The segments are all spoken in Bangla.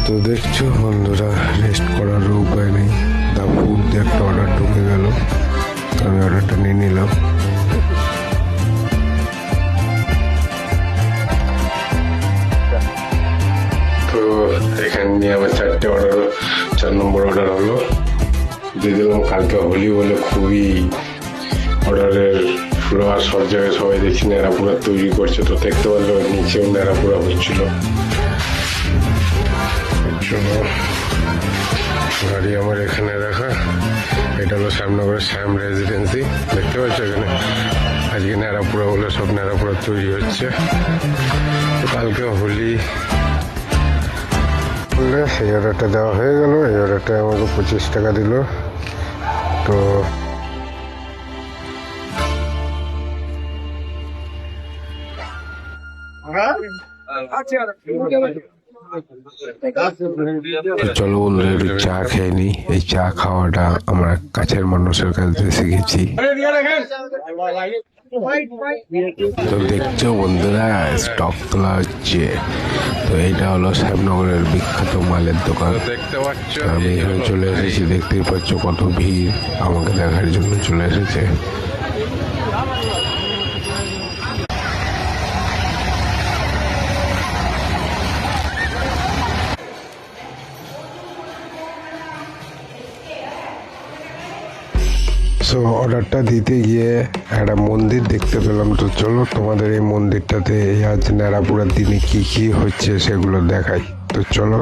তো দেখছো বন্ধুরা, রেস্ট করার উপায় নেই। দা ফুড দিয়ে একটা অর্ডার ঢুকে গেল, আমি অর্ডারটা নিয়ে নিলাম। তো এখানে নিয়ে আমার 4টে অর্ডার, 4 নম্বর অর্ডার হলো। দিয়ে দিলাম। কালকে হোলি বলে খুবই অর্ডারের ফ্লো, আর সব জায়গায় সবাই দেখছি ন্যাড়াপোড়া তৈরি করছে। তো দেখতে পারলো নিচেও ন্যাড়াপোড়া হচ্ছিল। চলো, গাড়ি আমার এখানে রাখা। এটা হলো শ্যামনগরের শ্যাম রেজিডেন্সি। দেখতে পাচ্ছ এখানে আজকে ন্যাড়াপোড়া বলে সব ন্যাড়াপোড়া তৈরি হচ্ছে। তো কালকে হোলি বললে এই অর্ডারটা দেওয়া হয়ে গেল। এই অর্ডারটা আমাকে 25 টাকা দিল। তো চলো বন্ধুরা, একটু চা খেয়ে নি। এই চা খাওয়াটা আমরা কাছের মানুষের কাছ থেকে শিখেছি। তো দেখছো বন্ধুরা, স্টক তোলা হচ্ছে। তো এইটা হলো শ্যামনগরের বিখ্যাত মালের দোকান। দেখতে পাচ্ছ আমি এখানে চলে এসেছি। দেখতেই পাচ্ছ কত ভিড় আমাকে দেখার জন্য চলে এসেছে। সো অর্ডারটা দিতে গিয়ে একটা মন্দির দেখতে পেলাম। তো চলো তোমাদের এই মন্দিরটাতে আজ ন্যাড়াপোড়ার দিনে কি কি হচ্ছে সেগুলো দেখাই। তো চলো।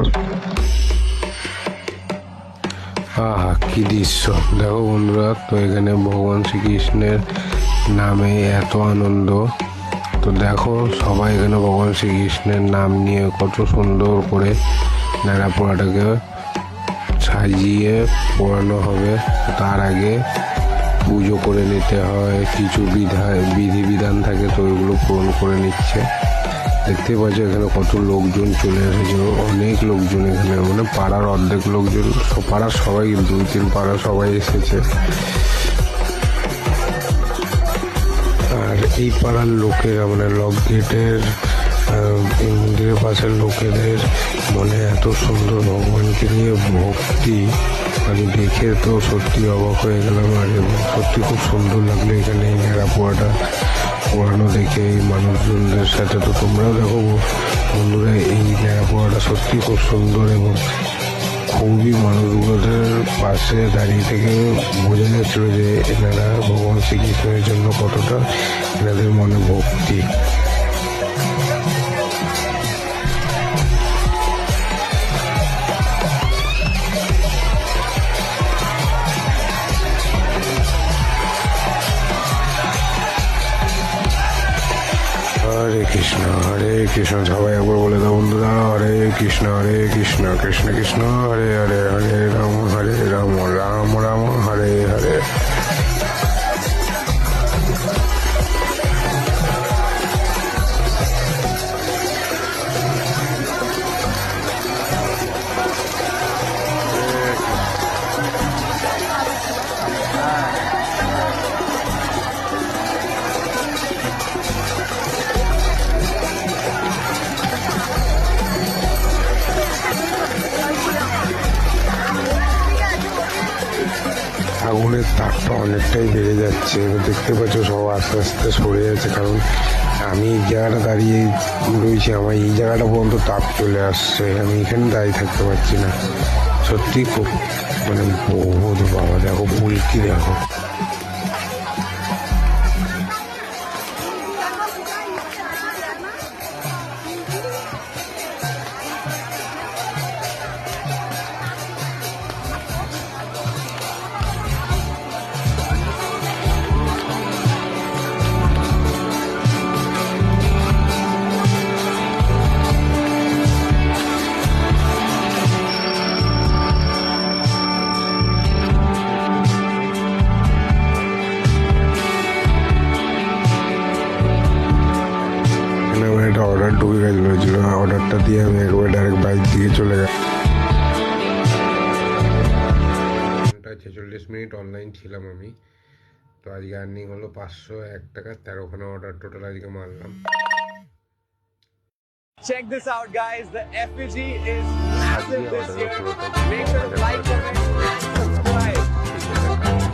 আহা, কি দৃশ্য দেখো বন্ধুরা। তো এখানে ভগবান শ্রীকৃষ্ণের নামে এত আনন্দ। তো দেখো সবাই এখানে ভগবান শ্রীকৃষ্ণের নাম নিয়ে কত সুন্দর করে ন্যাড়াপোড়াটাকে সাজিয়ে পোড়ানো হবে। তার আগে পুজো করে নিতে হয়, কিছু বিধিবিধান থাকে, তো ওইগুলো পূরণ করে নিচ্ছে। দেখতে পাচ্ছ এখানে কত লোকজন চলে এসেছে। অনেক লোকজন এখানে, মানে পাড়ার অর্ধেক লোকজন, পাড়ার সবাই, 2-3 পাড়া সবাই এসেছে। আর এই পাড়ার লোকেরা, মানে লক গেটের এই মন্দিরের পাশের লোকেদের মনে এত সুন্দর ভগবানকে নিয়ে ভক্তি, আমি দেখে তো সত্যি অবাক হয়ে গেলাম। আর এবং সত্যি খুব সুন্দর লাগলো এখানে এই ন্যাড়াপোড়াটা পোড়ানো দেখে এই মানুষজনদের সাথে। তো তোমরাও দেখো বন্ধুরা, এই ন্যাড়াপোড়াটা সত্যি খুব সুন্দর এবং খুবই মানুষগুলোদের পাশে দাঁড়িয়ে থেকে বোঝা যাচ্ছিল যে এনারা ভগবান শ্রীকৃষ্ণের জন্য কতটা এনাদের মনে ভক্তি। হরে কৃষ্ণ হরে কৃষ্ণ, সবাই একবার বলে দাও বন্ধুরা। হরে কৃষ্ণ কৃষ্ণ কৃষ্ণ হরে হরে, হরে রাম রাম রাম হরে হরে। আগুনের তাপটা অনেকটাই বেড়ে যাচ্ছে। দেখতে পাচ্ছ সব আস্তে আস্তে সরে যাচ্ছে, কারণ আমি এই জায়গাটা দাঁড়িয়ে রয়েছি। আমার এই জায়গাটা পর্যন্ত তাপ চলে আসছে। আমি এখানে দাঁড়িয়ে থাকতে পারছি না। সত্যি খুব, মানে বহুত বাবা, দেখো ফুলকি দেখো। একটা অর্ডার ঢুকে গেছিল, অর্ডারটা দিয়ে আমি একবার ডাইরেক্ট বাইক দিয়ে চলে গেলাম। 46 মিনিট অনলাইন ছিলাম আমি। তো আজকে আর্নিং হলো 501 টাকা। 13খানা অর্ডার টোটাল আজকে মারলাম। Check this out, guys. The effigy is আজকে হোটেলের পুরোটা